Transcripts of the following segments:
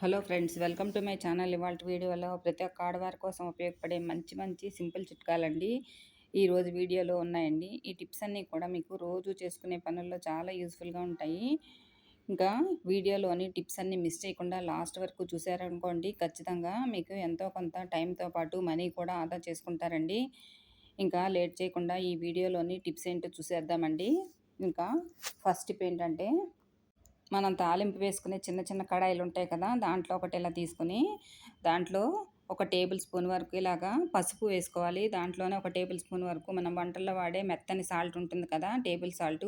Hello friends, welcome to my channel. ఇవాళ వీడియోలో ప్రతి ఒక్క ఆడవారి కోసం ఉపయోగపడే మంచి మంచి సింపుల్ చిట్కాలండి ఈరోజు వీడియోలో ఉన్నాయండి. ఈ టిప్స్ అన్నీ కూడా మీకు రోజు చేసుకునే పనుల్లో చాలా యూస్ఫుల్గా ఉంటాయి. ఇంకా వీడియోలోని టిప్స్ అన్నీ మిస్ చేయకుండా లాస్ట్ వరకు చూసారనుకోండి, ఖచ్చితంగా మీకు ఎంతో కొంత టైంతో పాటు మనీ కూడా ఆదా చేసుకుంటారండి. ఇంకా లేట్ చేయకుండా ఈ వీడియోలోని టిప్స్ ఏంటో చూసేద్దామండి. ఇంకా ఫస్ట్ టిప్ ఏంటంటే, మనం తాలింపు వేసుకునే చిన్న చిన్న కడాయిలు ఉంటాయి కదా, దాంట్లో ఒకటి ఇలా తీసుకుని దాంట్లో ఒక టేబుల్ స్పూన్ వరకు ఇలాగా పసుపు వేసుకోవాలి. దాంట్లోనే ఒక టేబుల్ స్పూన్ వరకు మనం వంటల్లో వాడే మెత్తని సాల్ట్ ఉంటుంది కదా, టేబుల్ సాల్ట్,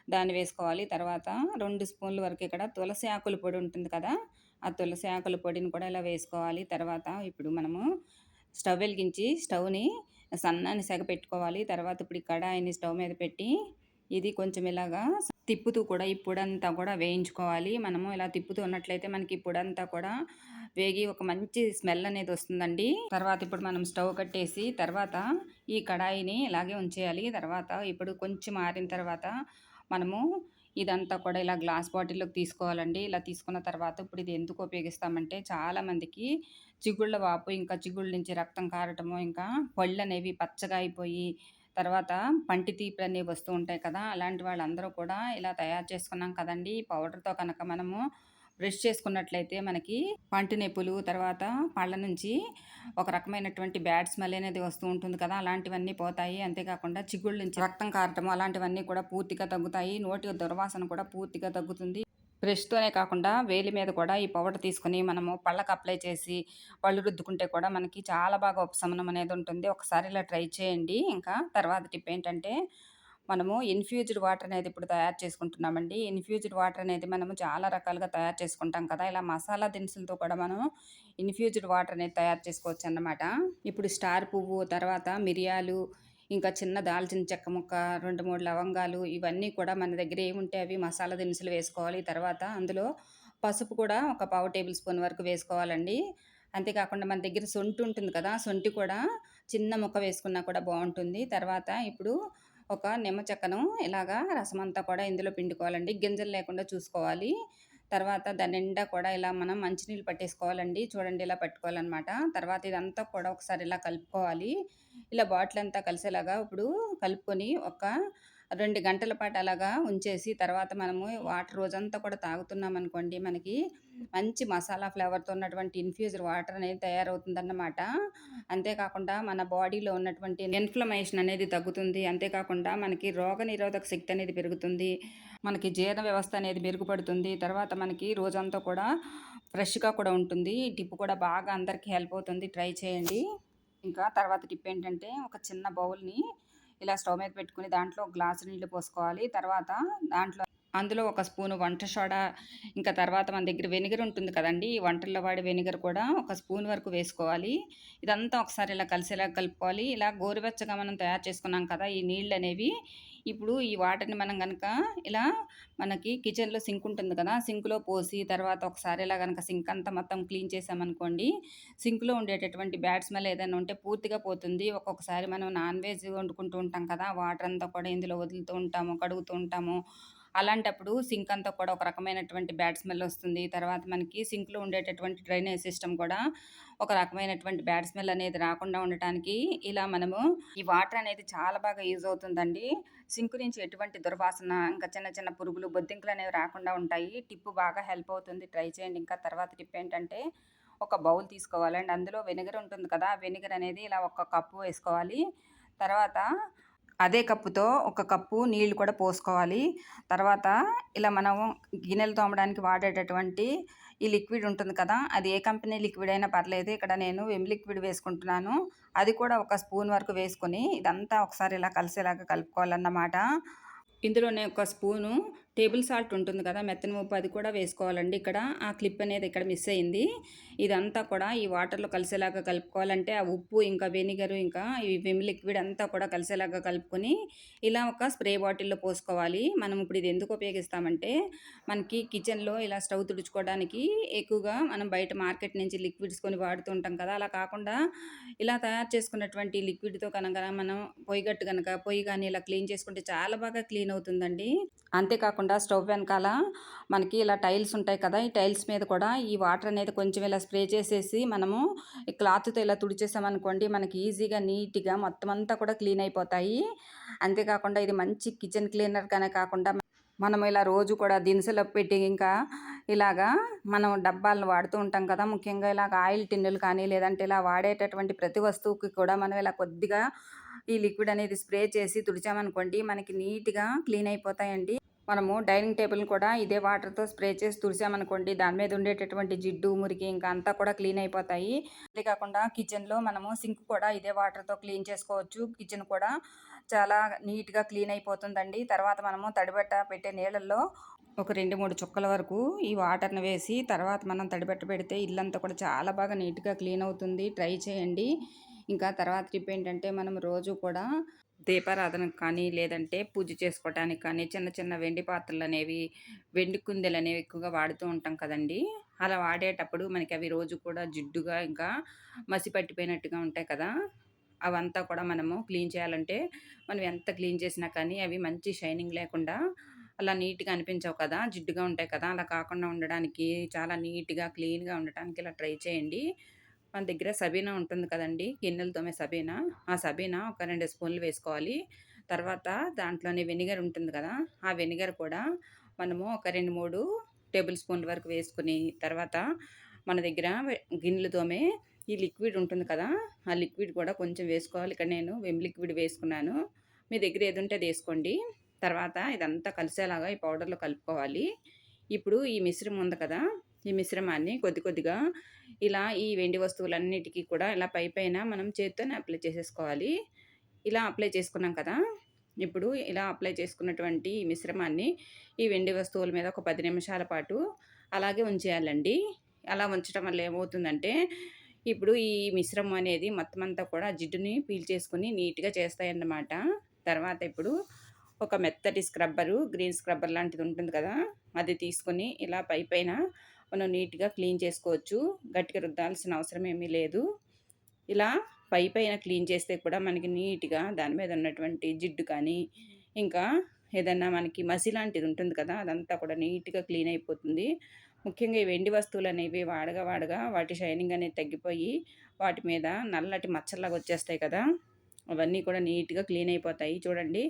దాన్ని వేసుకోవాలి. తర్వాత 2 స్పూన్ల వరకు ఇక్కడ తులసి ఆకుల పొడి ఉంటుంది కదా, ఆ తులసి ఆకుల పొడిని కూడా ఇలా వేసుకోవాలి. తర్వాత ఇప్పుడు మనము స్టవ్ వెలిగించి స్టవ్ని సన్నాని సెగ పెట్టుకోవాలి. తర్వాత ఇప్పుడు ఈ కడాయిని స్టవ్ మీద పెట్టి ఇది కొంచెం ఇలాగా తిప్పుతూ కూడా ఈ పొడంతా కూడా వేయించుకోవాలి. మనము ఇలా తిప్పుతూ ఉన్నట్లయితే మనకి ఈ పొడంతా కూడా వేగి ఒక మంచి స్మెల్ అనేది వస్తుందండి. తర్వాత ఇప్పుడు మనం స్టవ్ కట్టేసి తర్వాత ఈ కడాయిని ఇలాగే ఉంచేయాలి. తర్వాత ఇప్పుడు కొంచెం ఆరిన తర్వాత మనము ఇదంతా కూడా ఇలా గ్లాస్ బాటిల్లోకి తీసుకోవాలండి. ఇలా తీసుకున్న తర్వాత ఇప్పుడు ఇది ఎందుకు ఉపయోగిస్తామంటే, చాలామందికి చిగుళ్ళ వాపు, ఇంకా చిగుళ్ళ నుంచి రక్తం కారటము, ఇంకా పళ్ళు అనేవి పచ్చగా అయిపోయి తర్వాత పంటి తీపులు అనేవి వస్తూ ఉంటాయి కదా, అలాంటి వాళ్ళందరూ కూడా ఇలా తయారు చేసుకున్నాం కదండి, ఈ పౌడర్తో కనుక మనము బ్రష్ చేసుకున్నట్లయితే మనకి పంటి నొప్పులు, తర్వాత పళ్ళ నుంచి ఒక రకమైనటువంటి బ్యాడ్ స్మెల్ అనేది వస్తూ ఉంటుంది కదా, అలాంటివన్నీ పోతాయి. అంతేకాకుండా చిగుళ్ళ నుంచి రక్తం కారటము అలాంటివన్నీ కూడా పూర్తిగా తగ్గుతాయి. నోటి దుర్వాసన కూడా పూర్తిగా తగ్గుతుంది. బ్రష్‌తోనే కాకుండా వేలి మీద కూడా ఈ పౌడర్ తీసుకొని మనము పళ్ళకి అప్లై చేసి పళ్ళు రుద్దుకుంటే కూడా మనకి చాలా బాగా ఉపశమనం అనేది ఉంటుంది. ఒకసారి ఇలా ట్రై చేయండి. ఇంకా తర్వాత టిప్ ఏంటంటే, మనము ఇన్‌ఫ్యూజ్డ్ వాటర్ అనేది ఇప్పుడు తయారు చేసుకుంటున్నామండి. ఇన్‌ఫ్యూజ్డ్ వాటర్ అనేది మనము చాలా రకాలుగా తయారు చేసుకుంటాం కదా, ఇలా మసాలా దినుసులతో కూడా మనం ఇన్‌ఫ్యూజ్డ్ వాటర్ అనేది తయారు చేసుకోవచ్చన్నమాట. ఇప్పుడు స్టార్ పువ్వు, తర్వాత మిరియాలు, ఇంకా చిన్న దాల్చిన చెక్క ముక్క, 2, 3 లవంగాలు, ఇవన్నీ కూడా మన దగ్గర ఏముంటే అవి మసాలా దినుసులు వేసుకోవాలి. తర్వాత అందులో పసుపు కూడా ఒక పావు టేబుల్ స్పూన్ వరకు వేసుకోవాలండి. అంతేకాకుండా మన దగ్గర సొంఠి ఉంటుంది కదా, సొంఠి కూడా చిన్న ముక్క వేసుకున్నా కూడా బావుంటుంది. తర్వాత ఇప్పుడు ఒక నిమ్మ చెక్కను ఇలాగా రసమంతా కూడా ఇందులో పిండుకోవాలండి. గింజలు లేకుండా చూసుకోవాలి. తర్వాత దాని నిండా కూడా ఇలా మనం మంచినీళ్ళు పట్టేసుకోవాలండి. చూడండి ఇలా పట్టుకోవాలనమాట. తర్వాత ఇదంతా కూడా ఒకసారి ఇలా కలుపుకోవాలి. ఇలా బాటిల్ అంతా కలిసేలాగా ఇప్పుడు కలుపుకొని ఒక 2 గంటల పాటు అలాగా ఉంచేసి తర్వాత మనము వాటర్ రోజంతా కూడా తాగుతున్నామనుకోండి, మనకి మంచి మసాలా ఫ్లేవర్‌తో ఉన్నటువంటి ఇన్‌ఫ్యూజ్డ్ వాటర్ అనేది తయారవుతుందన్నమాట. అంతేకాకుండా మన బాడీలో ఉన్నటువంటి ఇన్‌ఫ్లమేషన్ అనేది తగ్గుతుంది. అంతేకాకుండా మనకి రోగనిరోధక శక్తి అనేది పెరుగుతుంది. మనకి జీర్ణ వ్యవస్థ అనేది మెరుగుపడుతుంది. తర్వాత మనకి రోజంతా కూడా ఫ్రెష్‌గా కూడా ఉంటుంది. ఈ టిప్ కూడా బాగా అందరికీ హెల్ప్ అవుతుంది. ట్రై చేయండి. ఇంకా తర్వాత టిప్ ఏంటంటే, ఒక చిన్న బౌల్‌ని ఇలా స్టవ్ మీద పెట్టుకొని దాంట్లో ఒక గ్లాసు నీళ్లు పోసుకోవాలి. తర్వాత అందులో ఒక స్పూను వంట సోడా, ఇంకా తర్వాత మన దగ్గర వెనిగర్ ఉంటుంది కదండీ, ఈ వంటల్లో వాడే వెనిగర్ కూడా ఒక స్పూన్ వరకు వేసుకోవాలి. ఇదంతా ఒకసారి ఇలా కలిసేలా కలుపుకోవాలి. ఇలా గోరువెచ్చగా మనం తయారు చేసుకున్నాం కదా ఈ నీళ్ళనేవి, ఇప్పుడు ఈ వాటర్‌ని మనం గనక ఇలా మనకి కిచెన్‌లో సింక్ ఉంటుంది కదా, సింక్‌లో పోసి తర్వాత ఒకసారి ఇలా గనక సింక్ అంతా మొత్తం క్లీన్ చేశామనుకోండి, సింక్‌లో ఉండేటటువంటి బ్యాడ్ స్మెల్ ఏదైనా ఉంటే పూర్తిగా పోతుంది. ఒక్కొక్కసారి మనం నాన్ వెజ్ వండుకుంటూ ఉంటాం కదా, వాటర్ అంతా కూడా ఇందులో వదులుతూ ఉంటాము, కడుగుతూ ఉంటాము. అలాంటప్పుడు సింక్ అంతా కూడా ఒక రకమైనటువంటి బ్యాడ్ స్మెల్ వస్తుంది. తర్వాత మనకి సింక్‌లో ఉండేటటువంటి డ్రైనేజ్ సిస్టమ్ కూడా ఒక రకమైనటువంటి బ్యాడ్ స్మెల్ అనేది రాకుండా ఉండటానికి ఇలా మనము ఈ వాటర్ అనేది చాలా బాగా యూజ్ అవుతుందండి. సింక్ నుంచి ఎటువంటి దుర్వాసన, ఇంకా చిన్న చిన్న పురుగులు, బొద్దింకలు అనేవి రాకుండా ఉంటాయి. టిప్ బాగా హెల్ప్ అవుతుంది. ట్రై చేయండి. ఇంకా తర్వాత టిప్ ఏంటంటే, ఒక బౌల్ తీసుకోవాలండి. అందులో వెనిగర్ ఉంటుంది కదా, వెనిగర్ అనేది ఇలా ఒక కప్పు వేసుకోవాలి. తర్వాత అదే కప్పుతో ఒక కప్పు నీళ్లు కూడా పోసుకోవాలి. తర్వాత ఇలా మనము గిన్నెలు తోమడానికి వాడేటటువంటి ఈ లిక్విడ్ ఉంటుంది కదా, అది ఏ కంపెనీ లిక్విడ్ అయినా పర్లేదు. ఇక్కడ నేను విమ్ లిక్విడ్ వేసుకుంటున్నాను. అది కూడా ఒక స్పూన్ వరకు వేసుకొని ఇదంతా ఒకసారి ఇలా కలిసేలాగా కలుపుకోవాలన్నమాట. ఇందులోనే ఒక స్పూను టేబుల్ సాల్ట్ ఉంటుంది కదా, మెత్తని ఉప్పు, అది కూడా వేసుకోవాలండి. ఇక్కడ ఆ క్లిప్ అనేది ఇక్కడ మిస్ అయింది. ఇదంతా కూడా ఈ వాటర్‌లో కలిసేలాగా కలుపుకోవాలంటే, ఆ ఉప్పు, ఇంకా వెనిగరు, ఇంకా ఈ విమ్ లిక్విడ్ అంతా కూడా కలిసేలాగా కలుపుకొని ఇలా ఒక స్ప్రే బాటిల్‌లో పోసుకోవాలి. మనం ఇప్పుడు ఇది ఎందుకు ఉపయోగిస్తామంటే, మనకి కిచెన్‌లో ఇలా స్టవ్ తుడుచుకోవడానికి ఎక్కువగా మనం బయట మార్కెట్ నుంచి లిక్విడ్స్ కొని వాడుతూ ఉంటాం కదా, అలా కాకుండా ఇలా తయారు చేసుకున్నటువంటి లిక్విడ్‌తో కనుక మనం పొయ్యి కానీ ఇలా క్లీన్ చేసుకుంటే చాలా బాగా క్లీన్ అవుతుందండి. అంతేకాకుండా కాకుండా స్టవ్ వెనకాల మనకి ఇలా టైల్స్ ఉంటాయి కదా, ఈ టైల్స్ మీద కూడా ఈ వాటర్ అనేది కొంచెం ఇలా స్ప్రే చేసేసి మనము ఈ క్లాత్తో ఇలా తుడిచేసామనుకోండి, మనకి ఈజీగా నీట్గా మొత్తం అంతా కూడా క్లీన్ అయిపోతాయి. అంతేకాకుండా ఇది మంచి కిచెన్ క్లీనర్గానే కాకుండా మనం ఇలా రోజు కూడా దినుసులు పెట్టి ఇంకా ఇలాగా మనం డబ్బాలను వాడుతూ ఉంటాం కదా, ముఖ్యంగా ఇలాగ ఆయిల్ టిన్నులు కానీ లేదంటే ఇలా వాడేటటువంటి ప్రతి వస్తువుకి కూడా మనం ఇలా కొద్దిగా ఈ లిక్విడ్ అనేది స్ప్రే చేసి తుడిచామనుకోండి, మనకి నీట్గా క్లీన్ అయిపోతాయండి. మనము డైనింగ్ టేబుల్ని కూడా ఇదే వాటర్తో స్ప్రే చేసి తుడిచామనుకోండి, దాని మీద ఉండేటటువంటి జిడ్డు మురికి ఇంకా అంతా కూడా క్లీన్ అయిపోతాయి. అంతేకాకుండా కిచెన్లో మనము సింక్ కూడా ఇదే వాటర్తో క్లీన్ చేసుకోవచ్చు. కిచెన్ కూడా చాలా నీట్గా క్లీన్ అయిపోతుందండి. తర్వాత మనము తడిబట్ట పెట్టే నీళ్ళల్లో ఒక 2-3 చుక్కల వరకు ఈ వాటర్ని వేసి తర్వాత మనం తడిబట్ట పెడితే ఇల్లంతా కూడా చాలా బాగా నీట్గా క్లీన్ అవుతుంది. ట్రై చేయండి. ఇంకా తర్వాత టిప్ ఏంటంటే, మనం రోజు కూడా దీపారాధనకు కానీ లేదంటే పూజ చేసుకోవటానికి కానీ చిన్న చిన్న వెండి పాత్రలు అనేవి, వెండి కుందెలు అనేవి ఎక్కువగా వాడుతూ ఉంటాం కదండి. అలా వాడేటప్పుడు మనకి అవి రోజు కూడా జిడ్డుగా ఇంకా మసి పట్టిపోయినట్టుగా ఉంటాయి కదా, అవంతా కూడా మనము క్లీన్ చేయాలంటే మనం ఎంత క్లీన్ చేసినా కానీ అవి మంచి షైనింగ్ లేకుండా అలా నీట్గా అనిపించవు కదా, జిడ్డుగా ఉంటాయి కదా. అలా కాకుండా ఉండడానికి చాలా నీట్గా క్లీన్గా ఉండటానికి ఇలా ట్రై చేయండి. మన దగ్గర సబీనా ఉంటుంది కదండీ, గిన్నెలు తోమే సబీనా. ఆ సబీనా ఒక 2 స్పూన్లు వేసుకోవాలి. తర్వాత దాంట్లోనే వెనిగర్ ఉంటుంది కదా, ఆ వెనిగర్ కూడా మనము ఒక 2, 3 టేబుల్ స్పూన్ల వరకు వేసుకొని, తర్వాత మన దగ్గర గిన్నెలు తోమే ఈ లిక్విడ్ ఉంటుంది కదా, ఆ లిక్విడ్ కూడా కొంచెం వేసుకోవాలి. ఇక్కడ నేను విమ్ లిక్విడ్ వేసుకున్నాను. మీ దగ్గర ఏది ఉంటే అది వేసుకోండి. తర్వాత ఇదంతా కలిసేలాగా ఈ పౌడర్‌లో కలుపుకోవాలి. ఇప్పుడు ఈ మిశ్రమం ఉంది కదా, ఈ మిశ్రమాన్ని కొద్ది కొద్దిగా ఇలా ఈ వెండి వస్తువులన్నిటికి కూడా ఇలా పైపైన మనం చేత్తోనే అప్లై చేసేసుకోవాలి. ఇలా అప్లై చేసుకున్నాం కదా, ఇప్పుడు ఇలా అప్లై చేసుకున్నటువంటి ఈ మిశ్రమాన్ని ఈ వెండి వస్తువుల మీద ఒక 10 నిమిషాల పాటు అలాగే ఉంచేయాలండి. అలా ఉంచడం వల్ల ఏమవుతుందంటే, ఇప్పుడు ఈ మిశ్రమం అనేది మొత్తం అంతా కూడా జిడ్డుని పీల్చేసుకొని నీట్‌గా చేస్తాయన్నమాట. తర్వాత ఇప్పుడు ఒక మెత్తటి స్క్రబ్బరు, గ్రీన్ స్క్రబ్బర్ లాంటిది ఉంటుంది కదా, అది తీసుకొని ఇలా పైపైన మనం నీట్‌గా క్లీన్ చేసుకోవచ్చు. గట్టిగా రుద్దాల్సిన అవసరం ఏమీ లేదు. ఇలా పైపైన క్లీన్ చేస్తే కూడా మనకి నీట్‌గా దాని మీద ఉన్నటువంటి జిడ్డు కానీ, ఇంకా ఏదన్నా మనకి మసి లాంటిది ఉంటుంది కదా, అదంతా కూడా నీట్‌గా క్లీన్ అయిపోతుంది. ముఖ్యంగా ఈ వెండి వస్తువులనేవి వాడగా వాడగా వాటి షైనింగ్ అనేది తగ్గిపోయి, వాటి మీద నల్లటి మచ్చల్లాగా వచ్చేస్తాయి కదా, అవన్నీ కూడా నీట్‌గా క్లీన్ అయిపోతాయి. చూడండి,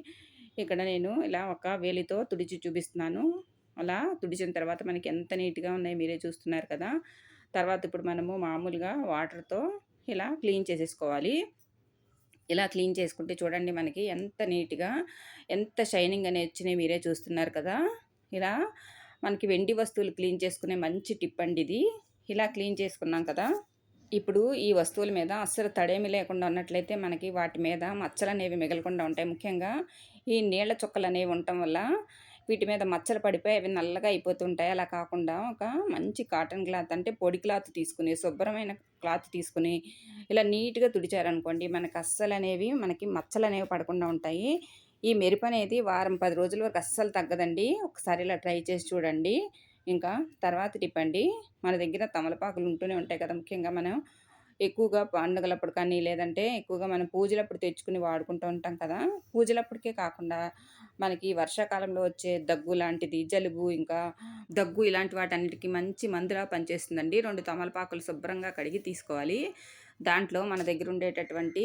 ఇక్కడ నేను ఇలా ఒక వేలితో తుడిచి చూపిస్తున్నాను. అలా తుడిచిన తర్వాత మనకి ఎంత నీట్‌గా ఉన్నాయో మీరే చూస్తున్నారు కదా. తర్వాత ఇప్పుడు మనము మామూలుగా వాటర్‌తో ఇలా క్లీన్ చేసేసుకోవాలి. ఇలా క్లీన్ చేసుకుంటే చూడండి మనకి ఎంత నీట్‌గా, ఎంత షైనింగ్ అనేది వచ్చినాయి మీరే చూస్తున్నారు కదా. ఇలా మనకి వెండి వస్తువులు క్లీన్ చేసుకునే మంచి టిప్ అండి ఇది. ఇలా క్లీన్ చేసుకున్నాం కదా, ఇప్పుడు ఈ వస్తువుల మీద అస్సలు తడేమి లేకుండా ఉన్నట్లయితే మనకి వాటి మీద మచ్చలనేవి మిగలకుండా ఉంటాయి. ముఖ్యంగా ఈ నీళ్ల చుక్కలనేవి ఉండటం వల్ల వీటి మీద మచ్చలు పడిపోయి అవి నల్లగా అయిపోతుంటాయి. అలా కాకుండా ఒక మంచి కాటన్ క్లాత్, అంటే పొడి క్లాత్ తీసుకుని, శుభ్రమైన క్లాత్ తీసుకుని ఇలా నీట్‌గా తుడిచారనుకోండి, మనకి అస్సలనేవి మనకి మచ్చలనేవి పడకుండా ఉంటాయి. ఈ మెరుపనేది వారం, 10 రోజుల వరకు అస్సలు తగ్గదండి. ఒకసారి ఇలా ట్రై చేసి చూడండి. ఇంకా తర్వాత టిప్ అండి, మన దగ్గర తమలపాకులు ఉంటూనే ఉంటాయి కదా, ముఖ్యంగా మనం ఎక్కువగా పండుగలప్పుడు కానీ లేదంటే ఎక్కువగా మనం పూజలప్పుడు తెచ్చుకుని వాడుకుంటూ ఉంటాం కదా. పూజలప్పటికే కాకుండా మనకి వర్షాకాలంలో వచ్చే దగ్గు లాంటిది, జలుబు ఇంకా దగ్గు ఇలాంటి వాటన్నిటికి మంచి మందులా పనిచేస్తుందండి. 2 తమలపాకులు శుభ్రంగా కడిగి తీసుకోవాలి. దాంట్లో మన దగ్గర ఉండేటటువంటి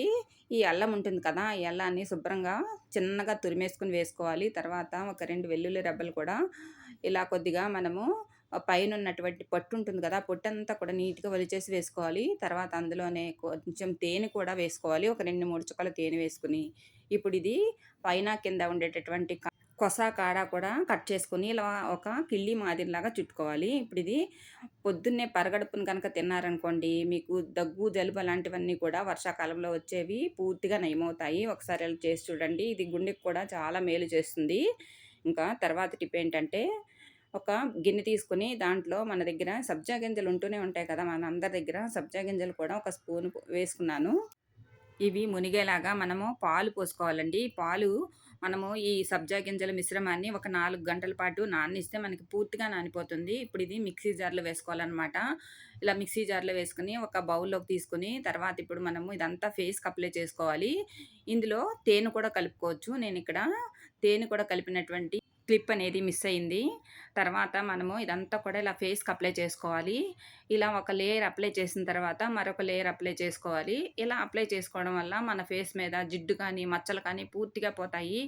ఈ అల్లం ఉంటుంది కదా, ఈ అల్లాన్ని శుభ్రంగా చిన్నగా తురిమేసుకొని వేసుకోవాలి. తర్వాత ఒక 2 వెల్లుల్లి రెబ్బలు కూడా ఇలా కొద్దిగా మనము పైనున్నటువంటి పొట్టు ఉంటుంది కదా, ఆ పొట్టంతా కూడా నీట్‌గా ఒలిచేసి వేసుకోవాలి. తర్వాత అందులోనే కొంచెం తేనె కూడా వేసుకోవాలి. ఒక 2, 3 చుక్కల తేనె వేసుకొని, ఇప్పుడు ఇది పైన కింద ఉండేటటువంటి కొస, కాడ కూడా కట్ చేసుకొని ఇలా ఒక కిళ్ళి మాదిరిలాగా చుట్టుకోవాలి. ఇప్పుడు ఇది పొద్దున్నే పరగడుపున గనక తిన్నారనుకోండి, మీకు దగ్గు, జలుబు అలాంటివన్నీ కూడా వర్షాకాలంలో వచ్చేవి పూర్తిగా నయమవుతాయి. ఒకసారి ఇలా చేసి చూడండి. ఇది గుండెకి కూడా చాలా మేలు చేస్తుంది. ఇంకా తర్వాత టిప్ ఏంటంటే, ఒక గిన్నె తీసుకొని దాంట్లో మన దగ్గర సబ్జా గింజలు ఉంటూనే ఉంటాయి కదా, మనందరి దగ్గర సబ్జా గింజలు కూడా ఒక స్పూను వేసుకున్నాను. ఇవి మునిగేలాగా మనము పాలు పోసుకోవాలండి. పాలు మనము ఈ సబ్జా గింజల మిశ్రమాన్ని ఒక 4 గంటల పాటు నాననిస్తే మనకి పూర్తిగా నానిపోతుంది. ఇప్పుడు ఇది మిక్సీ జార్‌లో వేసుకోవాలనమాట. ఇలా మిక్సీ జార్‌లో వేసుకొని ఒక బౌల్‌లోకి తీసుకొని, తర్వాత ఇప్పుడు మనము ఇదంతా ఫేస్‌కి అప్లై చేసుకోవాలి. ఇందులో తేనె కూడా కలుపుకోవచ్చు. నేనిక్కడ తేనె కూడా కలిపినటువంటి క్లిప్ అనేది మిస్ అయింది. తర్వాత మనము ఇదంతా కూడా ఇలా ఫేస్‌కి అప్లై చేసుకోవాలి. ఇలా ఒక లేయర్ అప్లై చేసిన తర్వాత మరొక లేయర్ అప్లై చేసుకోవాలి. ఇలా అప్లై చేసుకోవడం వల్ల మన ఫేస్ మీద జిడ్డు కానీ, మచ్చలు కానీ పూర్తిగా పోతాయి.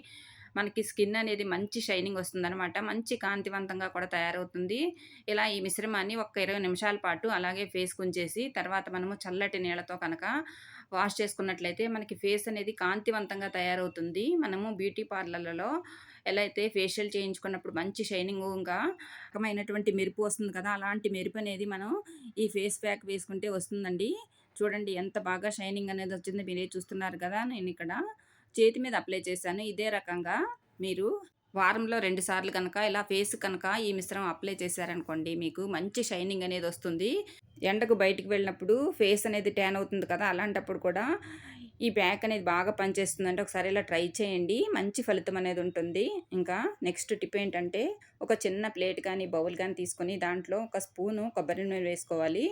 మనకి స్కిన్ అనేది మంచి షైనింగ్ వస్తుందనమాట. మంచి కాంతివంతంగా కూడా తయారవుతుంది. ఇలా ఈ మిశ్రమాన్ని ఒక 20 నిమిషాల పాటు అలాగే ఫేస్‌కి ఉంచేసి తర్వాత మనము చల్లటి నీళ్ళతో కనుక వాష్ చేసుకున్నట్లయితే మనకి ఫేస్ అనేది కాంతివంతంగా తయారవుతుంది. మనము బ్యూటీ పార్లర్‌లలో ఎలా అయితే ఫేషియల్ చేయించుకున్నప్పుడు మంచి షైనింగ్‌గా రకమైనటువంటి మెరుపు వస్తుంది కదా! అలాంటి మెరుపనేది మనం ఈ ఫేస్ ప్యాక్ వేసుకుంటే వస్తుందండి. చూడండి ఎంత బాగా షైనింగ్ అనేది వచ్చిందో మీరే చూస్తున్నారు కదా! నేనిక్కడ చేతి మీద అప్లై చేశాను. ఇదే రకంగా మీరు వారంలో 2 సార్లు కనుక ఇలా ఫేస్‌కి కనుక ఈ మిశ్రమం అప్లై చేశారనుకోండి, మీకు మంచి షైనింగ్ అనేది వస్తుంది. ఎండకు బయటికి వెళ్ళినప్పుడు ఫేస్ అనేది ట్యాన్ అవుతుంది కదా! అలాంటప్పుడు కూడా ఈ ప్యాక్ అనేది బాగా పనిచేస్తుందండి. ఒకసారి ఇలా ట్రై చేయండి. మంచి ఫలితం అనేది ఉంటుంది. ఇంకా నెక్స్ట్ టిప్ ఏంటంటే, ఒక చిన్న ప్లేట్ కానీ, బౌల్ గానీ తీసుకొని దాంట్లో ఒక స్పూను కొబ్బరి నూనె వేసుకోవాలి.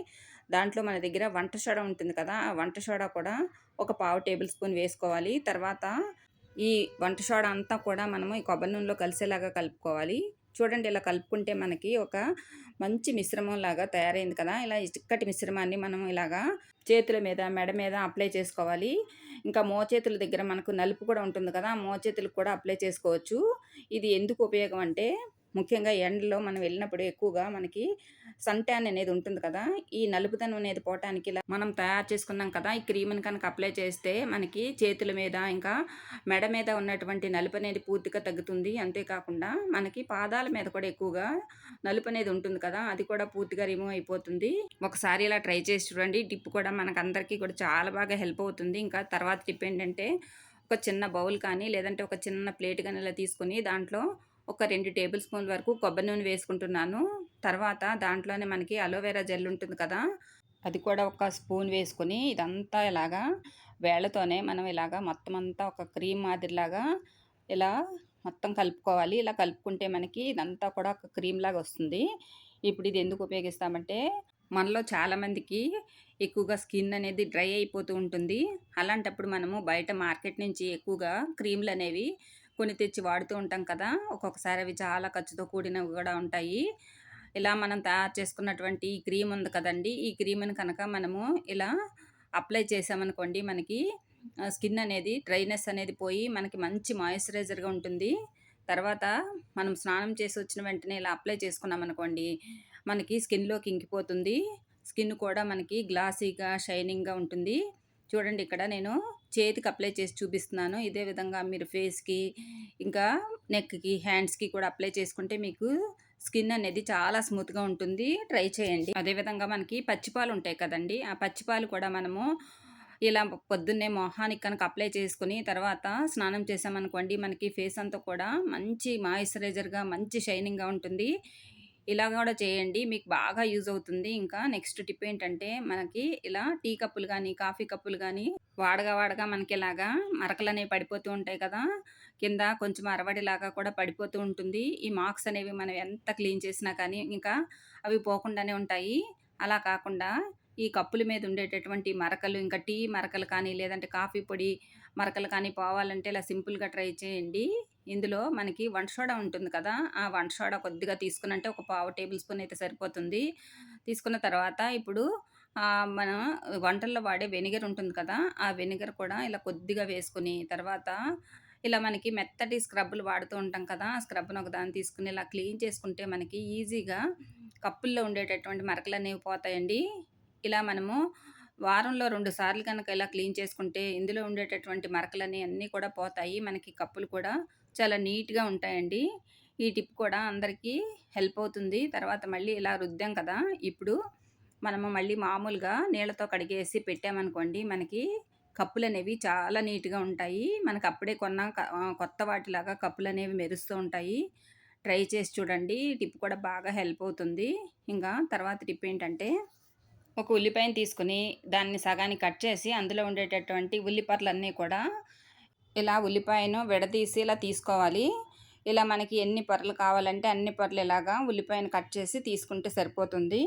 దాంట్లో మన దగ్గర వంట సోడా ఉంటుంది కదా! ఆ వంట సోడా కూడా ఒక పావు టేబుల్ స్పూన్ వేసుకోవాలి. తర్వాత ఈ వంట సోడా అంతా కూడా మనము ఈ కొబ్బరి నూనెలో కలిసేలాగా కలుపుకోవాలి. చూడండి ఇలా కలుపుకుంటే మనకి ఒక మంచి మిశ్రమంలాగా తయారైంది కదా! ఇలా ఈ చిక్కటి మిశ్రమాన్ని మనం ఇలాగా చేతుల మీద, మెడ మీద అప్లై చేసుకోవాలి. ఇంకా మోచేతుల దగ్గర మనకు నలుపు కూడా ఉంటుంది కదా! ఆ మోచేతులకు కూడా అప్లై చేసుకోవచ్చు. ఇది ఎందుకు ఉపయోగం అంటే, ముఖ్యంగా ఎండలో మనం వెళ్ళినప్పుడు ఎక్కువగా మనకి సన్ ట్యాన్ అనేది ఉంటుంది కదా! ఈ నలుపుదనం అనేది పోవటానికి ఇలా మనం తయారు చేసుకున్నాం కదా! ఈ క్రీమ్‌ని కనుక అప్లై చేస్తే మనకి చేతుల మీద, ఇంకా మెడ మీద ఉన్నటువంటి నలుపు అనేది పూర్తిగా తగ్గుతుంది. అంతేకాకుండా మనకి పాదాల మీద కూడా ఎక్కువగా నలుపు అనేది ఉంటుంది కదా! అది కూడా పూర్తిగా రిమూవ్ అయిపోతుంది. ఒకసారి ఇలా ట్రై చేసి చూడండి. టిప్ కూడా మనకందరికీ కూడా చాలా బాగా హెల్ప్ అవుతుంది. ఇంకా తర్వాత టిప్ ఏంటంటే, ఒక చిన్న బౌల్ కానీ, లేదంటే ఒక చిన్న ప్లేట్ గాని ఇలా తీసుకొని దాంట్లో ఒక 2 టేబుల్ స్పూన్ల వరకు కొబ్బరి నూనె వేసుకుంటున్నాను. తర్వాత దాంట్లోనే మనకి అలోవెరా జెల్ ఉంటుంది కదా! అది కూడా ఒక స్పూన్ వేసుకొని ఇదంతా ఇలాగా వేళ్ళతోనే మనం ఇలాగా మొత్తం అంతా ఒక క్రీమ్ మాదిరిలాగా ఇలా మొత్తం కలుపుకోవాలి. ఇలా కలుపుకుంటే మనకి ఇదంతా కూడా ఒక క్రీమ్‌లాగా వస్తుంది. ఇప్పుడు ఇది ఎందుకు ఉపయోగిస్తామంటే, మనలో చాలామందికి ఎక్కువగా స్కిన్ అనేది డ్రై అయిపోతూ ఉంటుంది. అలాంటప్పుడు మనము బయట మార్కెట్ నుంచి ఎక్కువగా క్రీమ్‌లనేవి కొని తెచ్చి వాడుతూ ఉంటాం కదా! ఒక్కొక్కసారి అవి చాలా ఖర్చుతో కూడినవి గూడా ఉంటాయి. ఇలా మనం తయారు చేసుకున్నటువంటి ఈ క్రీమ్ ఉంది కదండీ! ఈ క్రీమ్‌ని కనుక మనము ఇలా అప్లై చేశామనుకోండి మనకి స్కిన్ అనేది డ్రైనెస్ అనేది పోయి మనకి మంచి మాయిశ్చరైజర్‌గా ఉంటుంది. తర్వాత మనం స్నానం చేసి వచ్చిన వెంటనే ఇలా అప్లై చేసుకున్నామనుకోండి, మనకి స్కిన్‌లోకి ఇంకిపోతుంది. స్కిన్ కూడా మనకి గ్లాసీగా, షైనింగ్‌గా ఉంటుంది. చూడండి ఇక్కడ నేను చేతికి అప్లై చేసి చూపిస్తున్నాను. ఇదే విధంగా మీరు ఫేస్‌కి, ఇంకా నెక్‌కి, హ్యాండ్స్‌కి కూడా అప్లై చేసుకుంటే మీకు స్కిన్ అనేది చాలా స్మూత్‌గా ఉంటుంది. ట్రై చేయండి. అదే విధంగా మనకి పచ్చిపాలు ఉంటాయి కదండీ! ఆ పచ్చిపాలు కూడా మనము ఇలా పొద్దున్నే మొహానికి కనుక అప్లై చేసుకొని తర్వాత స్నానం చేశామనుకోండి, మనకి ఫేస్ అంతా కూడా మంచి మాయిశ్చరైజర్‌గా, మంచి షైనింగ్‌గా ఉంటుంది. ఇలా గూడా చేయండి. మీకు బాగా యూజ్ అవుతుంది. ఇంకా నెక్స్ట్ టిప్ ఏంటంటే, మనకి ఇలా టీ కప్పులు గానీ, కాఫీ కప్పులు గానీ వాడగా మనకిలాగా మరకలనేవి పడిపోతూ ఉంటాయి కదా! కింద కొంచెం అరవడిలాగా కూడా పడిపోతూ ఉంటుంది. ఈ మార్క్స్ అనేవి మనం ఎంత క్లీన్ చేసినా కానీ ఇంకా అవి పోకుండానే ఉంటాయి. అలా కాకుండా ఈ కప్పుల మీద ఉండేటటువంటి మరకలు, ఇంకా టీ మరకలు కానీ, లేదంటే కాఫీ పొడి మరకలు కానీ పోవాలంటే ఇలా సింపుల్‌గా ట్రై చేయండి. ఇందులో మనకి వంట సోడా ఉంటుంది కదా! ఆ వంట సోడా కొద్దిగా తీసుకునంటే ఒక పావు టేబుల్ స్పూన్ అయితే సరిపోతుంది. తీసుకున్న తర్వాత ఇప్పుడు మనం వంటల్లో వాడే వెనిగర్ ఉంటుంది కదా! ఆ వెనిగర్ కూడా ఇలా కొద్దిగా వేసుకొని, తర్వాత ఇలా మనకి మెత్తటి స్క్రబ్బులు వాడుతూ ఉంటాం కదా! ఆ స్క్రబ్‌ని ఒకదాన్ని తీసుకొని ఇలా క్లీన్ చేసుకుంటే మనకి ఈజీగా కప్పుల్లో ఉండేటటువంటి మరకలనేవి పోతాయండి. ఇలా మనము వారంలో 2 సార్లు గనక ఇలా క్లీన్ చేసుకుంటే ఇందులో ఉండేటటువంటి మరకలని అన్నీ కూడా పోతాయి. మనకి కప్పులు కూడా చాలా నీట్‌గా ఉంటాయండి. ఈ టిప్ కూడా అందరికీ హెల్ప్ అవుతుంది. తర్వాత మళ్ళీ ఇలా రుద్దాం కదా! ఇప్పుడు మనము మళ్ళీ మామూలుగా నీళ్ళతో కడిగేసి పెట్టామనుకోండి, మనకి కప్పులనేవి చాలా నీట్‌గా ఉంటాయి. మనకు అప్పుడే కొన్న కొత్త వాటిలాగా కప్పులనేవి మెరుస్తూ ఉంటాయి. ట్రై చేసి చూడండి. ఈ టిప్ కూడా బాగా హెల్ప్ అవుతుంది. ఇంగా తర్వాత టిప్ ఏంటంటే, ఒక ఉల్లిపాయను తీసుకొని దాన్ని సగానికి కట్ చేసి అందులో ఉండేటటువంటి ఉల్లిపరలన్నీ కూడా ఇలా ఉల్లిపాయను విడదీసి ఇలా తీసుకోవాలి. ఇలా మనకి ఎన్ని పొరలు కావాలంటే అన్ని పొరలు ఇలాగా ఉల్లిపాయను కట్ చేసి తీసుకుంటే సరిపోతుంది.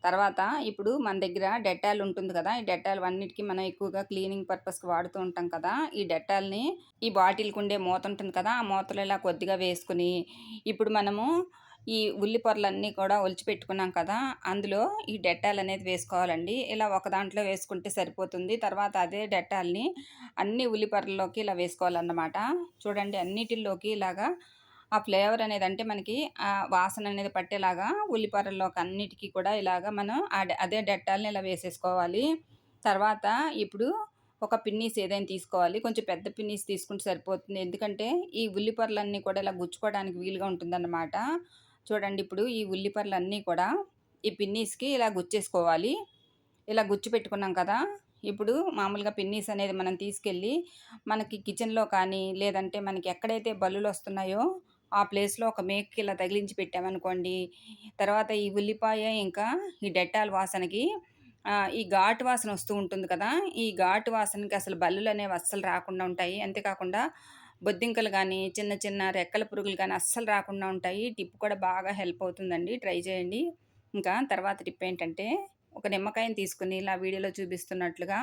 తర్వాత ఇప్పుడు మన దగ్గర డెటాల్ ఉంటుంది కదా! ఈ డెటాల్ అన్నిటికి మనం ఎక్కువగా క్లీనింగ్ పర్పస్‌కి వాడుతూ ఉంటాం కదా! ఈ డెటాల్‌ని ఈ బాటిల్‌కుండే మూత ఉంటుంది కదా! ఆ మూతలో ఇలా కొద్దిగా వేసుకొని, ఇప్పుడు మనము ఈ ఉల్లి పొరలన్నీ కూడా ఒలిచిపెట్టుకున్నాం కదా! అందులో ఈ డెటాల్ అనేది వేసుకోవాలండి. ఇలా ఒక దాంట్లో వేసుకుంటే సరిపోతుంది. తర్వాత అదే డెటాల్‌ని అన్ని ఉల్లి పొరల్లోకి ఇలా వేసుకోవాలన్నమాట. చూడండి అన్నిటిల్లోకి ఇలాగా ఆ ఫ్లేవర్ అనేది అంటే మనకి వాసన అనేది పట్టేలాగా ఉల్లిపాయల్లోకి అన్నిటికి కూడా ఇలాగ మనం అదే డెట్టాల్ని ఇలా వేసేసుకోవాలి. తర్వాత ఇప్పుడు ఒక పిన్నీస్ ఏదైనా తీసుకోవాలి. కొంచెం పెద్ద పిన్నీస్ తీసుకుంటే సరిపోతుంది. ఎందుకంటే ఈ ఉల్లిపొరలన్నీ కూడా ఇలా గుచ్చుకోవడానికి వీలుగా ఉంటుందన్నమాట. చూడండి ఇప్పుడు ఈ ఉల్లిపొరలన్నీ కూడా ఈ పిన్నీస్‌కి ఇలా గుచ్చేసుకోవాలి. ఇలా గుచ్చి పెట్టుకున్నాం కదా! ఇప్పుడు మామూలుగా పిన్నీస్ అనేది మనం తీసుకెళ్ళి మనకి కిచెన్‌లో కానీ, లేదంటే మనకి ఎక్కడైతే బల్లులొస్తున్నాయో ఆ ప్లేస్‌లో ఒక మేకుకి ఇలా తగిలించి పెట్టామనుకోండి, తర్వాత ఈ ఉల్లిపాయ ఇంకా ఈ డెటాల్ వాసనకి ఈ ఘాటు వాసన వస్తూ ఉంటుంది కదా! ఈ ఘాటు వాసనకి అసలు బల్లులనేవి అస్సలు రాకుండా ఉంటాయి. అంతేకాకుండా బొద్దింకలు గానీ, చిన్న చిన్న రెక్కల పురుగులు గానీ అస్సలు రాకుండా ఉంటాయి. టిప్ కూడా బాగా హెల్ప్ అవుతుందండి. ట్రై చేయండి. ఇంకా తర్వాత టిప్ ఏంటంటే, ఒక నిమ్మకాయని తీసుకొని ఇలా వీడియోలో చూపిస్తున్నట్లుగా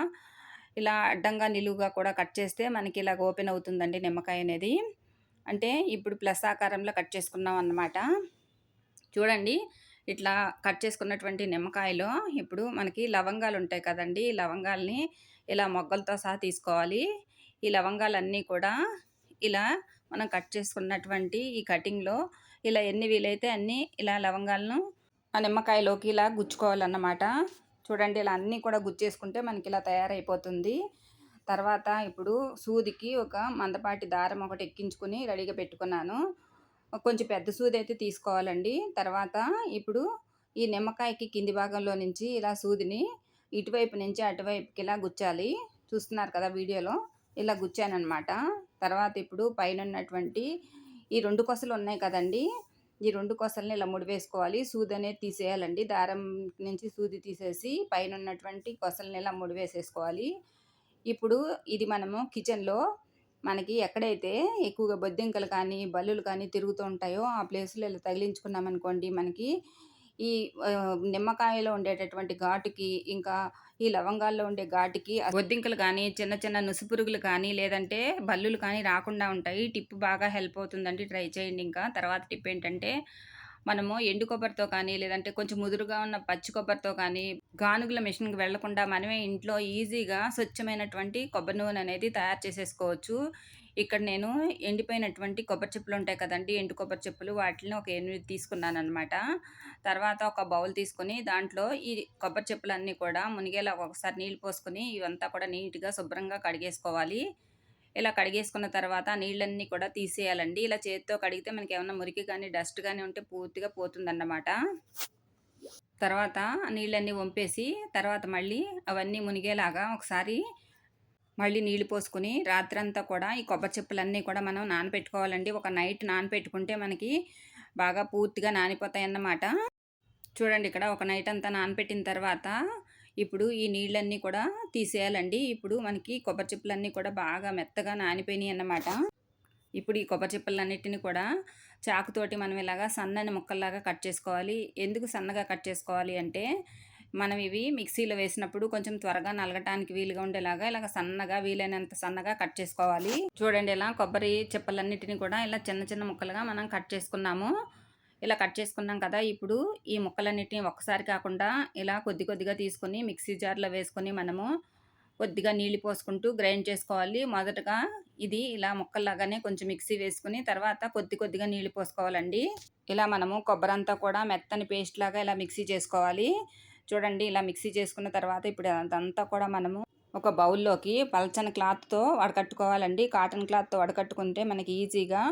ఇలా అడ్డంగా, నిలువుగా కూడా కట్ చేస్తే మనకి ఇలాగ ఓపెన్ అవుతుందండి నిమ్మకాయ అనేది. అంటే ఇప్పుడు ప్లస్ ఆకారంలో కట్ చేసుకున్నాం అన్నమాట. చూడండి ఇట్లా కట్ చేసుకున్నటువంటి నిమ్మకాయలో ఇప్పుడు మనకి లవంగాలుంటాయి కదండీ! ఈ లవంగాల్ని ఇలా మొగ్గలతో సహా తీసుకోవాలి. ఈ లవంగాలన్నీ కూడా ఇలా మనం కట్ చేసుకున్నటువంటి ఈ కటింగ్‌లో ఇలా ఎన్ని వీలైతే అన్ని ఇలా లవంగాలను ఆ నిమ్మకాయలోకి ఇలా గుచ్చుకోవాలన్నమాట. చూడండి ఇలా అన్నీ కూడా గుచ్చేసుకుంటే మనకిలా తయారైపోతుంది. తర్వాత ఇప్పుడు సూదికి ఒక మందపాటి దారం ఒకటి ఎక్కించుకొని రెడీగా పెట్టుకున్నాను. కొంచెం పెద్ద సూదైతే తీసుకోవాలండి. తర్వాత ఇప్పుడు ఈ నిమ్మకాయకి కింది భాగంలో నుంచి ఇలా సూదిని ఇటువైపు నుంచి అటువైపుకి ఇలా గుచ్చాలి. చూస్తున్నారు కదా వీడియోలో. ఇలా గుచ్చాననమాట. తర్వాత ఇప్పుడు పైనున్నటువంటి ఈ 2 కొసలున్నాయి కదండీ! ఈ 2 కొసలని ఇలా ముడివేసుకోవాలి. సూదనేది తీసేయాలండి. దారం నుంచి సూది తీసేసి పైనున్నటువంటి కొసలని ఇలా ముడివేసేసుకోవాలి. ఇప్పుడు ఇది మనము కిచెన్‌లో మనకి ఎక్కడైతే ఎక్కువగా బొద్దింకలు కానీ, బల్లులు కానీ తిరుగుతూ ఉంటాయో, ఆ ప్లేస్‌లో ఇలా తగిలించుకున్నామనుకోండి మనకి ఈ నిమ్మకాయలో ఉండేటటువంటి ఘాటుకి, ఇంకా ఈ లవంగాల్లో ఉండే ఘాటుకి బొద్దింకలు కానీ, చిన్న చిన్న నుసిపురుగులు కానీ, లేదంటే బల్లులు కానీ రాకుండా ఉంటాయి. టిప్ బాగా హెల్ప్ అవుతుందండి. ట్రై చేయండి ఇంకా. తర్వాత టిప్ ఏంటంటే, మనము ఎండు కొబ్బరితో కానీ, లేదంటే కొంచెం ముదురుగా ఉన్న పచ్చి కొబ్బరితో కానీ, గానుగల మిషన్‌కి వెళ్ళకుండా మనమే ఇంట్లో ఈజీగా స్వచ్ఛమైనటువంటి కొబ్బరి నూనె అనేది తయారు చేసేసుకోవచ్చు. ఇక్కడ నేను ఎండిపోయినటువంటి కొబ్బరి చిప్పలుంటాయి కదండీ! ఎండు కొబ్బరి చిప్పలు వాటిలిని ఒక 8 తీసుకున్నాననమాట. తర్వాత ఒక బౌల్ తీసుకొని దాంట్లో ఈ కొబ్బరి చిప్పలన్నీ కూడా మునిగేలా ఒకసారి నీళ్లు పోసుకొని ఇవంతా కూడా నీట్‌గా శుభ్రంగా కడిగేసుకోవాలి. ఇలా కడిగేసుకున్న తర్వాత నీళ్ళన్నీ కూడా తీసేయాలండి. ఇలా చేత్తో కడిగితే మనకేమన్నా మురికి గానీ, డస్ట్ గానీ ఉంటే పూర్తిగా పోతుందన్నమాట. తర్వాత నీళ్ళన్నీ వంపేసి, తర్వాత మళ్ళీ అవన్నీ మునిగేలాగా ఒకసారి మళ్ళీ నీళ్లు పోసుకొని, రాత్రంతా కూడా ఈ కొబ్బరి చిప్పలన్నీ కూడా మనం నానబెట్టుకోవాలండి. ఒక నైట్ నానబెట్టుకుంటే మనకి బాగా పూర్తిగా నానిపోతాయన్నమాట. చూడండి ఇక్కడ ఒక నైట్ అంతా నానబెట్టిన తర్వాత, ఇప్పుడు ఈ నీళ్ళన్నీ కూడా తీసేయాలండి. ఇప్పుడు మనకి కొబ్బరి చిప్పలన్నీ కూడా బాగా మెత్తగా నానిపోయినాయన్నమాట. ఇప్పుడు ఈ కొబ్బరి చిప్పలన్నిటిని కూడా చాకుతోటి మనం ఇలాగా సన్నని ముక్కల్లాగా కట్ చేసుకోవాలి. ఎందుకు సన్నగా కట్ చేసుకోవాలి అంటే, మనం ఇవి మిక్సీలో వేసినప్పుడు కొంచెం త్వరగా నలగటానికి వీలుగా ఉండేలాగా ఇలాగ సన్నగా వీలైనంత సన్నగా కట్ చేసుకోవాలి. చూడండి ఇలా కొబ్బరి చిప్పలన్నిటిని కూడా ఇలా చిన్న చిన్న ముక్కలుగా మనం కట్ చేసుకున్నాము. ఇలా కట్ చేసుకున్నాం కదా! ఇప్పుడు ఈ ముక్కలన్నిటిని ఒక్కసారి కాకుండా ఇలా కొద్ది కొద్దిగా తీసుకొని మిక్సీ జార్‌లో వేసుకొని మనము కొద్దిగా నీళ్లు పోసుకుంటూ గ్రైండ్ చేసుకోవాలి. మొదటగా ఇది ఇలా ముక్కల్లాగానే కొంచెం మిక్సీ వేసుకొని తర్వాత కొద్ది కొద్దిగా నీళ్లు పోసుకోవాలండి. ఇలా మనము కొబ్బరంతా కూడా మెత్తని పేస్ట్ లాగా ఇలా మిక్సీ చేసుకోవాలి. చూడండి ఇలా మిక్సీ చేసుకున్న తర్వాత ఇప్పుడు అదంతా కూడా మనము ఒక బౌల్‌లోకి పల్చని క్లాత్‌తో వడకట్టుకోవాలండి. కాటన్ క్లాత్‌తో వడకట్టుకుంటే మనకి ఈజీగా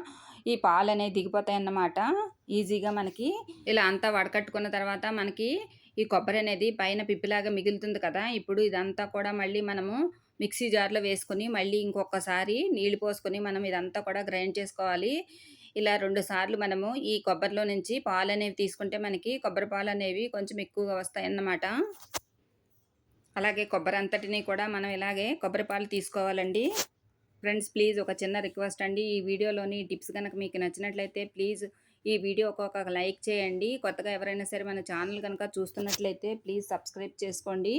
ఈ పాలనేవి దిగిపోతాయన్నమాట. ఈజీగా మనకి ఇలా అంతా వడకట్టుకున్న తర్వాత మనకి ఈ కొబ్బరి అనేది పైన పిప్పిలాగా మిగులుతుంది కదా! ఇప్పుడు ఇదంతా కూడా మళ్ళీ మనము మిక్సీ జార్‌లో వేసుకొని మళ్ళీ ఇంకొకసారి నీళ్లు పోసుకొని మనం ఇదంతా కూడా గ్రైండ్ చేసుకోవాలి. ఇలా 2 సార్లు మనము ఈ కొబ్బరిలో నుంచి పాలనేవి తీసుకుంటే మనకి కొబ్బరి పాలనేవి కొంచెం ఎక్కువగా వస్తాయన్నమాట. అలాగే కొబ్బరి అంతటిని కూడా మనం ఇలాగే కొబ్బరి పాలు తీసుకోవాలండి. ఫ్రెండ్స్ ప్లీజ్ ఒక చిన్న రిక్వెస్ట్ అండి. ఈ వీడియోలోని టిప్స్ గనక మీకు నచ్చినట్లయితే ప్లీజ్ ఈ వీడియోకి ఒక లైక్ చేయండి. కొత్తగా ఎవరైనా సరే మన ఛానల్ కనుక చూస్తున్నట్లయితే ప్లీజ్ సబ్స్క్రైబ్ చేసుకోండి.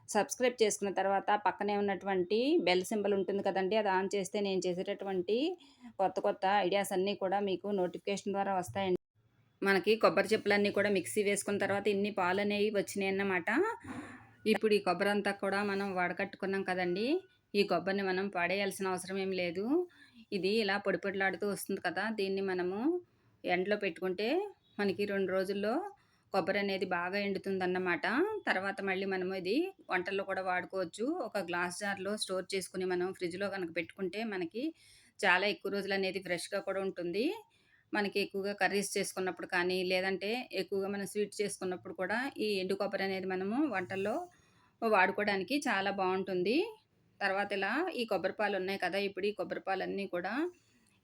సబ్స్క్రైబ్ చేసుకున్న తర్వాత పక్కనే ఉన్నటువంటి బెల్ సింబల్ ఉంటుంది కదండీ! అది ఆన్ చేస్తే నేను చేసేటటువంటి కొత్త కొత్త ఐడియాస్ అన్నీ కూడా మీకు నోటిఫికేషన్ ద్వారా వస్తాయండి. మనకి కొబ్బరి చిప్పలన్నీ కూడా మిక్సీ వేసుకున్న తర్వాత ఇన్ని పాలనేవి వచ్చినాయన్నమాట. ఇప్పుడు ఈ కొబ్బరంతా కూడా మనం వడకట్టుకున్నాం కదండీ! ఈ కొబ్బరిని మనం పడేయాల్సిన అవసరం ఏమి లేదు. ఇది ఇలా పొడి పొడిలాడుతూ వస్తుంది కదా! దీన్ని మనము ఎండలో పెట్టుకుంటే మనకి 2 రోజుల్లో కొబ్బరి అనేది బాగా ఎండుతుందన్నమాట. తర్వాత మళ్ళీ మనము ఇది వంటల్లో కూడా వాడుకోవచ్చు. ఒక గ్లాస్ జార్‌లో స్టోర్ చేసుకొని మనం ఫ్రిడ్జ్‌లో గనక పెట్టుకుంటే మనకి చాలా ఎక్కువ రోజులనేది ఫ్రెష్‌గా కూడా ఉంటుంది. మనకి ఎక్కువగా కర్రీస్ చేసుకున్నప్పుడు కానీ, లేదంటే ఎక్కువగా మనం స్వీట్స్ చేసుకున్నప్పుడు కూడా ఈ ఎండు కొబ్బరి అనేది మనము వంటల్లో వాడుకోవడానికి చాలా బావుంటుంది. తర్వాత ఇలా ఈ కొబ్బరి పాలున్నాయి కదా! ఇప్పుడు ఈ కొబ్బరి పాలన్నీ కూడా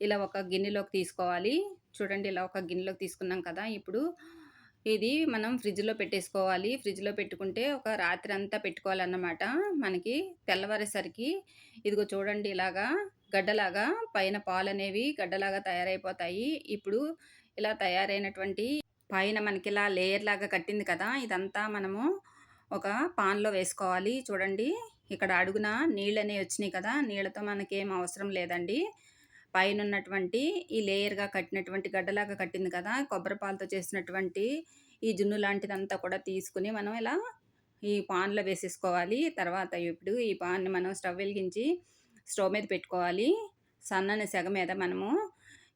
ఇలా ఒక గిన్నెలోకి తీసుకోవాలి. చూడండి ఇలా ఒక గిన్నెలోకి తీసుకున్నాం కదా! ఇప్పుడు ఇది మనం ఫ్రిడ్జ్‌లో పెట్టేసుకోవాలి. ఫ్రిడ్జ్‌లో పెట్టుకుంటే ఒక రాత్రంతా పెట్టుకోవాలన్నమాట. మనకి తెల్లవారేసరికి ఇదిగో చూడండి ఇలాగా గడ్డలాగా పైన పాలనేవి గడ్డలాగా తయారైపోతాయి. ఇప్పుడు ఇలా తయారైనటువంటి పైన మనకిలా లేయర్ లాగా కట్టింది కదా! ఇదంతా మనము ఒక పాన్‌లో వేసుకోవాలి. చూడండి ఇక్కడ అడుగున నీళ్ళనేవి వచ్చినాయి కదా! నీళ్ళతో మనకేం అవసరం లేదండి. పైనున్నటువంటి ఈ లేయర్‌గా కట్టినటువంటి గడ్డలాగా కట్టింది కదా! కొబ్బరి పాలతో చేసినటువంటి ఈ జున్ను లాంటిదంతా కూడా తీసుకొని మనం ఇలా ఈ పాన్‌లో వేసేసుకోవాలి. తర్వాత ఇప్పుడు ఈ పాన్‌ని మనం స్టవ్ వెలిగించి స్టవ్ మీద పెట్టుకోవాలి. సన్నని సెగ మీద మనము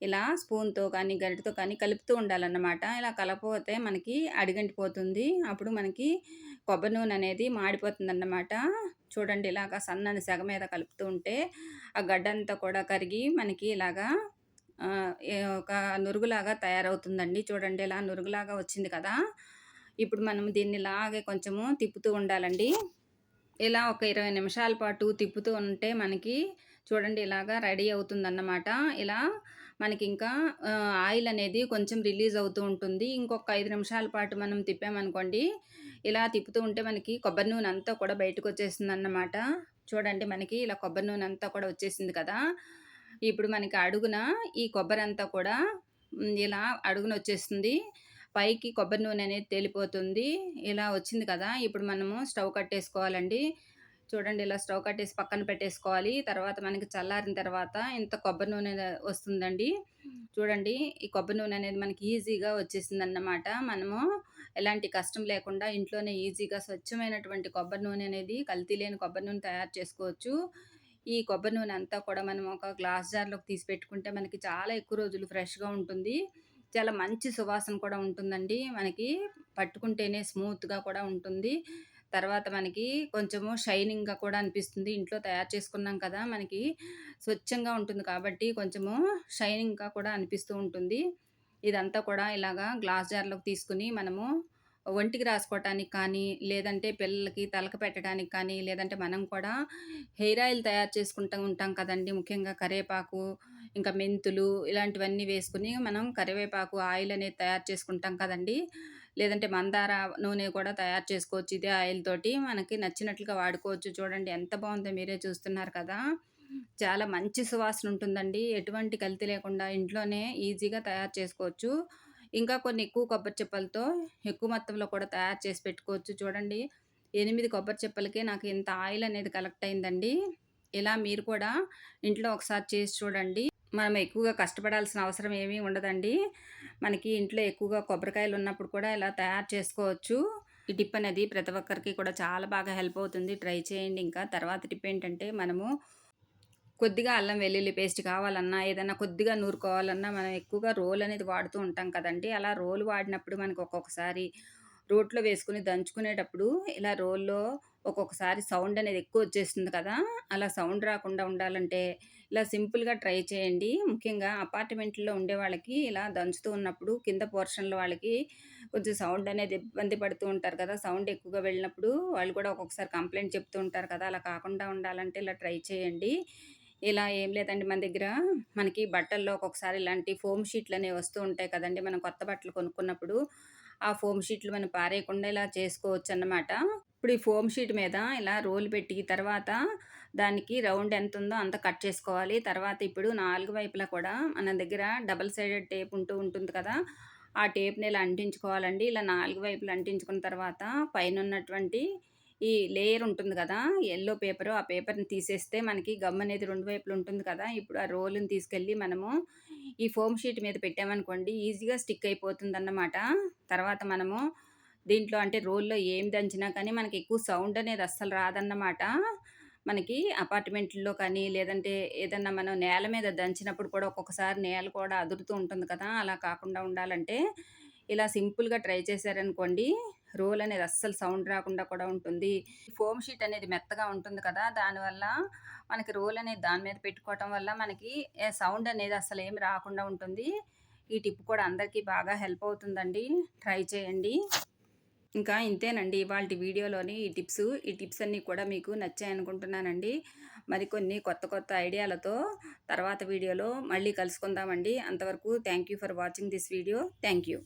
ఇలా స్పూన్‌తో కానీ, గరిటెతో కానీ కలుపుతూ ఉండాలన్నమాట. ఇలా కలపకపోతే మనకి అడుగంటిపోతుంది. అప్పుడు మనకి కొబ్బరి నూనె అనేది మాడిపోతుందన్నమాట. చూడండి ఇలాగా సన్నని సెగ మీద కలుపుతూ ఉంటే ఆ గడ్డంతా కూడా కరిగి మనకి ఇలాగా ఒక నురుగులాగా తయారవుతుందండి. చూడండి ఇలా నురుగులాగా వచ్చింది కదా! ఇప్పుడు మనం దీన్ని ఇలాగే కొంచెము తిప్పుతూ ఉండాలండి. ఇలా ఒక 20 నిమిషాల పాటు తిప్పుతూ ఉంటే మనకి చూడండి ఇలాగా రెడీ అవుతుందన్నమాట. ఇలా మనకింకా ఆయిల్ అనేది కొంచెం రిలీజ్ అవుతూ ఉంటుంది. ఇంకొక 5 నిమిషాల పాటు మనం తిప్పామనుకోండి, ఇలా తిప్పుతూ ఉంటే మనకి కొబ్బరి నూనె అంతా కూడా బయటకొచ్చేస్తుందన్నమాట. చూడండి మనకి ఇలా కొబ్బరి నూనె అంతా కూడా వచ్చేసింది కదా! ఇప్పుడు మనకి అడుగున ఈ కొబ్బరంతా కూడా ఇలా అడుగునొచ్చేస్తుంది. పైకి కొబ్బరి నూనె అనేది తేలిపోతుంది. ఇలా వచ్చింది కదా! ఇప్పుడు మనము స్టవ్ కట్టేసుకోవాలండి. చూడండి ఇలా స్టవ్ కట్టేసి పక్కన పెట్టేసుకోవాలి. తర్వాత మనకి చల్లారిన తర్వాత ఇంత కొబ్బరి నూనె వస్తుందండి. చూడండి ఈ కొబ్బరి నూనె అనేది మనకి ఈజీగా వచ్చేసిందన్నమాట. మనము ఎలాంటి కష్టం లేకుండా ఇంట్లోనే ఈజీగా స్వచ్ఛమైనటువంటి కొబ్బరి నూనె అనేది కల్తీ లేని కొబ్బరి నూనె తయారు చేసుకోవచ్చు. ఈ కొబ్బరి నూనె అంతా కూడా మనం ఒక గ్లాస్ జార్‌లోకి తీసి పెట్టుకుంటే మనకి చాలా ఎక్కువ రోజులు ఫ్రెష్‌గా ఉంటుంది. చాలా మంచి సువాసన కూడా ఉంటుందండి. మనకి పట్టుకుంటేనే స్మూత్‌గా కూడా ఉంటుంది. తర్వాత మనకి కొంచెము షైనింగ్‌గా కూడా అనిపిస్తుంది. ఇంట్లో తయారు చేసుకున్నాం కదా! మనకి స్వచ్ఛంగా ఉంటుంది కాబట్టి కొంచెము షైనింగ్‌గా కూడా అనిపిస్తూ ఉంటుంది. ఇదంతా కూడా ఇలాగా గ్లాస్ జార్‌లోకి తీసుకొని మనము ఒంటికి రాసుకోవటానికి కానీ, లేదంటే పిల్లలకి తలకు పెట్టడానికి కానీ, లేదంటే మనం కూడా హెయిర్ ఆయిల్ తయారు చేసుకుంటూ ఉంటాం కదండీ! ముఖ్యంగా కరివేపాకు, ఇంకా మెంతులు ఇలాంటివన్నీ వేసుకొని మనం కరివేపాకు ఆయిల్ అనేది తయారు చేసుకుంటాం కదండీ! లేదంటే మందార నూనె కూడా తయారు చేసుకోవచ్చు ఇదే ఆయిల్ తోటి. మనకి నచ్చినట్లుగా వాడుకోవచ్చు. చూడండి ఎంత బావుందో మీరే చూస్తున్నారు కదా! చాలా మంచి సువాసన ఉంటుందండి. ఎటువంటి కల్తీ లేకుండా ఇంట్లోనే ఈజీగా తయారు చేసుకోవచ్చు. ఇంకా కొన్ని ఎక్కువ కొబ్బరి చిప్పలతో ఎక్కువ మొత్తంలో కూడా తయారు చేసి పెట్టుకోవచ్చు. చూడండి 8 కొబ్బరి చిప్పలకే నాకు ఇంత ఆయిల్ అనేది కలెక్ట్ అయిందండి. ఇలా మీరు కూడా ఇంట్లో ఒకసారి చేసి చూడండి. మనం ఎక్కువగా కష్టపడాల్సిన అవసరం ఏమీ ఉండదండి. మనకి ఇంట్లో ఎక్కువగా కొబ్బరికాయలు ఉన్నప్పుడు కూడా ఇలా తయారు చేసుకోవచ్చు. ఈ టిప్ అనేది ప్రతి ఒక్కరికి కూడా చాలా బాగా హెల్ప్ అవుతుంది. ట్రై చేయండి ఇంకా. తర్వాత టిప్ ఏంటంటే మనము కొద్దిగా అల్లం వెల్లుల్లి పేస్ట్ కావాలన్నా, ఏదన్నా కొద్దిగా నూరుకోవాలన్నా మనం ఎక్కువగా రోల్ అనేది వాడుతూ ఉంటాం కదండీ! అలా రోలు వాడినప్పుడు మనకు ఒక్కొక్కసారి రోట్లో వేసుకొని దంచుకునేటప్పుడు ఇలా రోల్లో ఒక్కొక్కసారి సౌండ్ అనేది ఎక్కువొచ్చేస్తుంది కదా! అలా సౌండ్ రాకుండా ఉండాలంటే ఇలా సింపుల్‌గా ట్రై చేయండి. ముఖ్యంగా అపార్ట్‌మెంట్‌లో ఉండేవాళ్ళకి ఇలా దంచుతూ ఉన్నప్పుడు కింద పోర్షన్‌లో వాళ్ళకి కొంచెం సౌండ్ అనేది ఇబ్బంది పడుతూ ఉంటారు కదా! సౌండ్ ఎక్కువగా వెళ్ళినప్పుడు వాళ్ళు కూడా ఒక్కొక్కసారి కంప్లెయింట్ చెప్తూ ఉంటారు కదా! అలా కాకుండా ఉండాలంటే ఇలా ట్రై చేయండి. ఇలా ఏం లేదండి మన దగ్గర మనకి బట్టల్లో ఒక్కొక్కసారి ఇలాంటి ఫోమ్ షీట్లనేవి వస్తూ ఉంటాయి కదండీ! మనం కొత్త బట్టలు కొనుక్కున్నప్పుడు ఆ ఫోమ్ షీట్లు మనం పారేయకుండా ఇలా చేసుకోవచ్చన్నమాట. ఇప్పుడు ఈ ఫోమ్ షీట్ మీద ఇలా రోలు పెట్టి తర్వాత దానికి రౌండ్ ఎంతుందో అంత కట్ చేసుకోవాలి. తర్వాత ఇప్పుడు 4 వైపులా కూడా మన దగ్గర డబుల్ సైడెడ్ టేప్ ఉంటుంది కదా! ఆ టేప్‌ని ఇలా అంటించుకోవాలండి. ఇలా 4 వైపులా అంటించుకున్న తర్వాత పైనున్నటువంటి ఈ లేయర్ ఉంటుంది కదా! యెల్లో పేపరు, ఆ పేపర్‌ని తీసేస్తే మనకి గమ్ అనేది 2 వైపులా ఉంటుంది కదా! ఇప్పుడు ఆ రోలుని తీసుకెళ్ళి మనము ఈ ఫోమ్ షీట్ మీద పెట్టామనుకోండి ఈజీగా స్టిక్ అయిపోతుందన్నమాట. తర్వాత మనము దీంట్లో అంటే రోల్లో ఏం దంచినా కానీ మనకి ఎక్కువ సౌండ్ అనేది అస్సలు రాదన్నమాట. మనకి అపార్ట్‌మెంట్‌ల్లో కానీ, లేదంటే ఏదన్నా మనం నేల మీద దంచినప్పుడు కూడా ఒక్కొక్కసారి నేల కూడా అదురుతూ ఉంటుంది కదా! అలా కాకుండా ఉండాలంటే ఇలా సింపుల్‌గా ట్రై చేశారనుకోండి, రోల్ అనేది అస్సలు సౌండ్ రాకుండా కూడా ఉంటుంది. ఫోమ్ షీట్ అనేది మెత్తగా ఉంటుంది కదా! దానివల్ల మనకి రోల్ అనేది దాని మీద పెట్టుకోవటం వల్ల మనకి సౌండ్ అనేది అస్సలేమి రాకుండా ఉంటుంది. ఈ టిప్ కూడా అందరికీ బాగా హెల్ప్ అవుతుందండి. ట్రై చేయండి. ఇంకా ఇంతేనండి ఇవాల్టి వీడియోలోని ఈ టిప్స్ అన్నీ కూడా మీకు నచ్చాయనుకుంటున్నానండి. మరికొన్ని కొత్త కొత్త ఐడియాలతో తర్వాత వీడియోలో మళ్ళీ కలుసుకుందామండి. అంతవరకు thank you for watching this video. Thank you.